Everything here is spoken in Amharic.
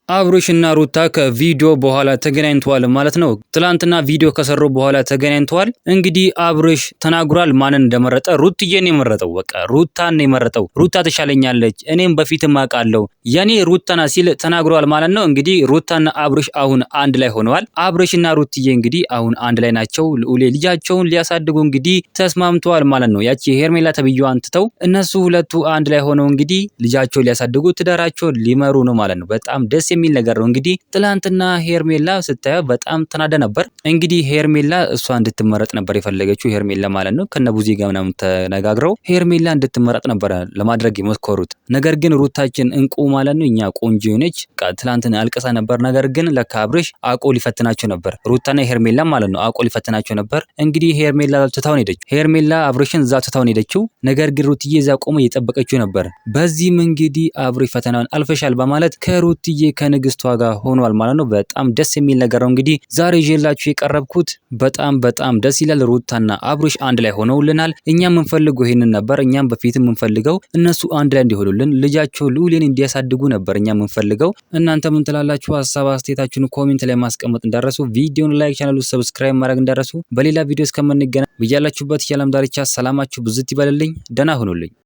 አብርሽና ሩታ ከቪዲዮ በኋላ ተገናኝተዋል ማለት ነው። ትላንትና ቪዲዮ ከሰሩ በኋላ ተገናኝተዋል። እንግዲህ አብርሽ ተናግሯል ማንን እንደመረጠ። ሩትዬን የመረጠው በቃ ሩታን የመረጠው። ሩታ ትሻለኛለች፣ እኔም በፊትም አውቃለሁ የኔ ሩታና ሲል ተናግሯል ማለት ነው። እንግዲህ ሩታና አብርሽ አሁን አንድ ላይ ሆነዋል። አብርሽና ሩትዬ እንግዲህ አሁን አንድ ላይ ናቸው። ልዑሌ ልጃቸውን ሊያሳድጉ እንግዲህ ተስማምተዋል ማለት ነው። ያቺ ሄርሜላ ተብዬዋን ትተው እነሱ ሁለቱ አንድ ላይ ሆነው እንግዲህ ልጃቸውን ሊያሳድጉ ትዳራቸውን ሊመሩ ነው ማለት ነው። በጣም ደስ የሚል ነገር ነው። እንግዲህ ትላንትና ሄርሜላ ስታየው በጣም ተናደ ነበር። እንግዲህ ሄርሜላ እሷ እንድትመረጥ ነበር የፈለገችው ሄርሜላ ማለት ነው። ከነቡዚ ጋር ምናምን ተነጋግረው ሄርሜላ እንድትመረጥ ነበር ለማድረግ የሞከሩት። ነገር ግን ሩታችን እንቁ ማለት ነው እኛ ቆንጆ ነች። ትላንትና አልቀሳ ነበር። ነገር ግን ለካ አብርሽ አቆ ሊፈትናቸው ነበር። ሩታና ሄርሜላ ማለት ነው አቆ ሊፈትናቸው ነበር። እንግዲህ ሄርሜላ ትታውን ሄደች። ሄርሜላ አብርሽን እዛ ትታውን ሄደችው። ነገር ግን ሩትዬ እዛ ቆመ እየጠበቀችው ነበር። በዚህም እንግዲህ አብርሽ ፈተናውን አልፈሻል በማለት ከሩትዬ ከንግስቷ ጋር ሆኗል ማለት ነው። በጣም ደስ የሚል ነገር ነው። እንግዲህ ዛሬ ይዤላችሁ የቀረብኩት በጣም ደስ ይላል። ሩታና አብርሽ አንድ ላይ ሆነውልናል። እኛም የምንፈልገው ይሄንን ነበር። እኛም በፊትም የምንፈልገው እነሱ አንድ ላይ እንዲሆኑልን ልጃቸው ልዑልን እንዲያሳድጉ ነበር እኛ የምንፈልገው። እናንተ ምን ትላላችሁ? ሀሳብ አስተያየታችሁን ኮሜንት ላይ ማስቀመጥ እንዳረሱ፣ ቪዲዮውን ላይክ፣ ቻናሉን ሰብስክራይብ ማድረግ እንዳረሱ። በሌላ ቪዲዮ እስከምንገናኝ በያላችሁበት የዓለም ዳርቻ ሰላማችሁ ብዝት ይበልልኝ። ደህና ሁኑልኝ።